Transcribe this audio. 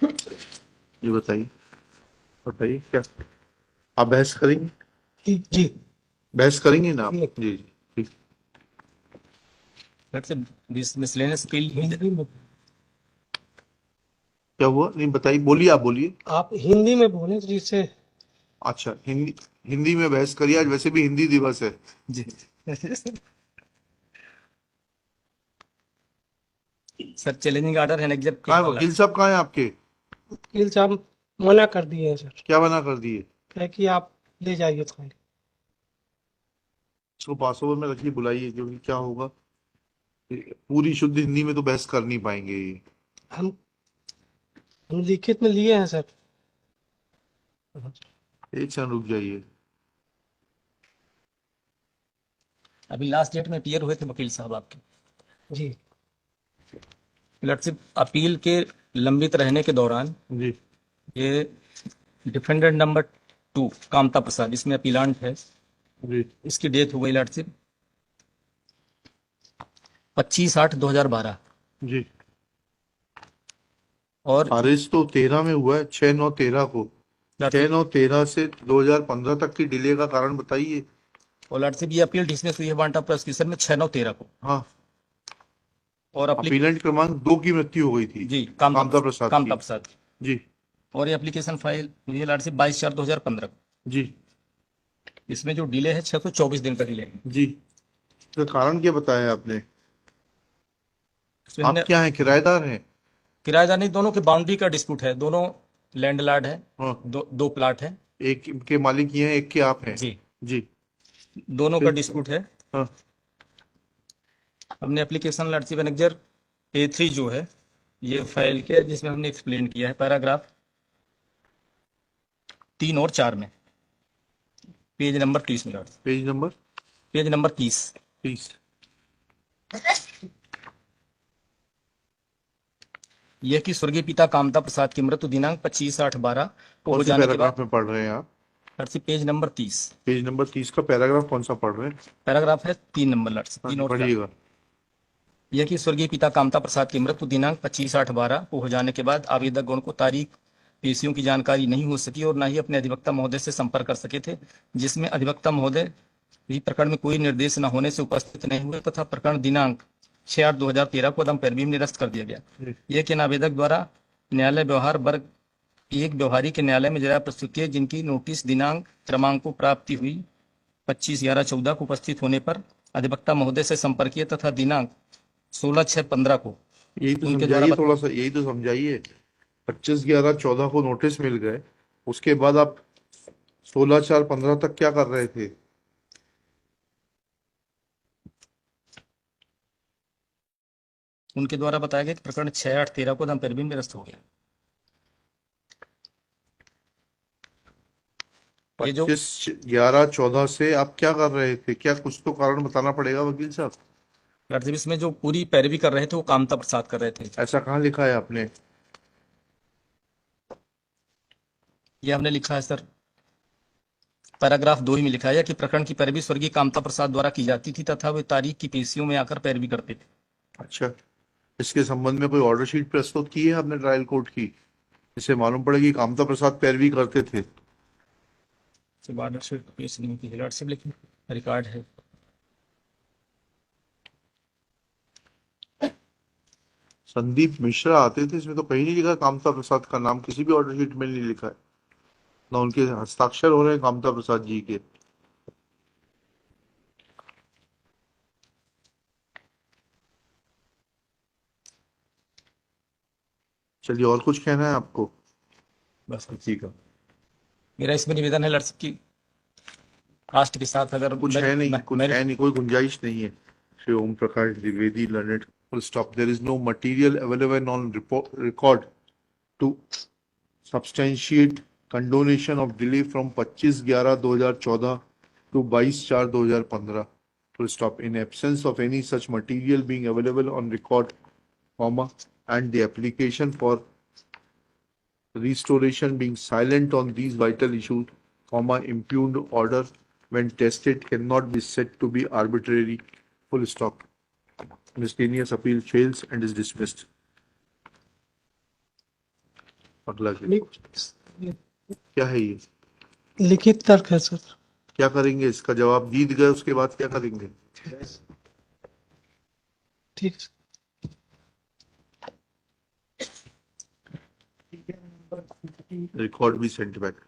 ये बताइए, बताइए क्या आप बहस करेंगे? जी जी। बहस करेंगे ना आप? जी जी, ठीक। Let's say miscellaneous appeal. Hindi में क्या हुआ? नहीं बताइए, बोलिए, आप बोलिए। आप हिंदी में बोले तो जिससे अच्छा, हिंदी, हिंदी में बहस करिए, आज वैसे भी हिंदी दिवस है। जी सर, चैलेंजिंग ऑर्डर है एग्जेप्ट कहाँ है वकील साहब, कहाँ है आपके? वकील साहब मना कर दिए हैं सर। क्या मना कर दिए? क्या कि आप ले जाइए फाइल। इसको पास ओवर में रखिए, बुलाइए, क्योंकि क्या होगा, पूरी शुद्ध हिंदी में तो बहस कर नहीं पाएंगे ये। हम हम लिखित में लिए हैं सर। एक क्षण रुक जाइए। अभी लास्ट डेट में अपीयर हुए थे वकील साहब आपके। जी लटसिप अपील के लंबित रहने के दौरान जी ये डिफेंडेंट नंबर 2 कामता प्रसाद, इसमें अपीलांट है, जी इसकी डेथ हो गई लटसिप 25/8/2012। जी। और खारिज तो 13 में हुआ है, 6/9/13 को। छह लटसिप नौ तेरह से 2015 तक की डिले का कारण बताइए। और लटसिप ये अपील डिसमिस हुई है वांट ऑफ प्रोसिक्यूशन में 6/9/13 को। हाँ, और अपीलेंट क्रमांक 2 की मृत्यु हो गई थी, जी कामता प्रसाद कामता की। प्रसाद। जी और ये एप्लीकेशन फाइल हुई है लटसिप 22/4/2015 को। जी इसमें जो डिले है 624 दिन का डिले है। जी। इसका कारण क्या बताया आपने? इसमें आप हमने क्या हैं, किराएदार हैं? किराएदार नहीं, दोनों के बाउंड्री का डिस्प्यूट है, दोनों लैंडलॉर्ड है, हाँ, दो प्लाट है। एक के मालिक ये हैं, एक के आप हैं। जी, जी। दोनों का फिर? डिस्प्यूट है। हाँ हमने एप्लीकेशन लटसिप मैनेजर A3 जो है ये फाइल किया, जिसमें हमने एक्सप्लेन किया है पैराग्राफ 3 और 4 में, पेज नंबर 30 में। Page number page number 30। 30। यह कि स्वर्गीय पिता कामता प्रसाद की मृत्यु दिनांक 25/8/12 को कौन हो से जाने के पैराग्राफ बाद। में पढ़ रहे हैं आप? लटसिप पेज नंबर 30। पेज नंबर 30 का पैराग्राफ कौन सा पढ़ रहे हैं? पैराग्राफ है 3 नंबर, लटसिप हाँ 3 जी, और 4। पढ़िएगा। यह कि स्वर्गीय पिता कामता प्रसाद की मृत्यु दिनांक 25/8/12 को हो जाने के बाद आवेदक गण को तारीख पेशियों की जानकारी नहीं हो सकी और न ही अपने अधिवक्ता महोदय से संपर्क कर सके थे, जिसमें अधिवक्ता महोदय भी प्रकरण में कोई निर्देश न होने से उपस्थित नहीं हुए तथा प्रकरण दिनांक 6/8/2013 को दम पैरवी में निरस्त कर दिया गया। जी यह कि आवेदक द्वारा न्यायालय व्यवहार वर्ग एक व्यवहारी के न्यायालय में जरा प्रस्तुत किए, जिनकी नोटिस दिनांक क्रमांक को प्राप्ति हुई 25/11/14 को उपस्थित होने पर अधिवक्ता महोदय से संपर्क किए तथा दिनांक 16/6/15 को यही तो उनके द्वारा समझाइए, थोड़ा सा यही तो समझाइए। 25/11/14 को नोटिस मिल गए, उसके बाद आप 16/4/15 तक क्या कर रहे थे? उनके द्वारा बताया गया कि प्रकरण 6/8/13 को दम पैरवी में निरस्त हो गया। ये जो 25/11/14 से आप क्या कर रहे थे? क्या कुछ तो कारण बताना पड़ेगा वकील साहब। लटसिप में जो पूरी पैरवी कर रहे थे वो कामता प्रसाद कर रहे थे। ऐसा कहाँ लिखा है आपने? ये हमने लिखा है सर, पैराग्राफ 2 ही में लिखा है कि प्रकरण की पैरवी स्वर्गीय कामता प्रसाद द्वारा की जाती थी तथा वे तारीख की पेशियों में आकर पैरवी करते थे। अच्छा, इसके संबंध में कोई ऑर्डर शीट प्रस्तुत की है आपने ट्रायल कोर्ट की? इससे मालूम पड़े कि कामता प्रसाद पैरवी करते थे। ऑर्डर शीट पेश नहीं की है लटसिप, लेकिन रिकॉर्ड है। संदीप मिश्रा आते थे, इसमें तो कहीं नहीं लिखा कामता प्रसाद का नाम, किसी भी ऑर्डर शीट में नहीं लिखा है, ना उनके हस्ताक्षर हो रहे हैं कामता प्रसाद जी के। चलिए, और कुछ कहना है आपको? बस ठीक है। मेरा इसमें निवेदन है लटसिप की कास्ट के साथ अगर कुछ है नहीं, कुछ मेरिट। है नहीं, कोई गुंजाइश नहीं है। Shri Om Prakash Dwivedi learned, full stop. There is no material available on record to substantiate condonation of delay from 25/11/2014 to 22/4/2015, full stop. In absence of any such material being available on record, comma, and the application for restoration being silent on these vital issues, comma, impugned order when tested cannot be said to be arbitrary, full stop. Miscellaneous appeal fails and is dismissed. अगला case नहीं, क्या है ये? लिखित तर्क है sir. क्या करेंगे? इसका जवाब जीत गए उसके बाद क्या करेंगे? ठीक है। रिकॉर्ड भी सेंट बैक।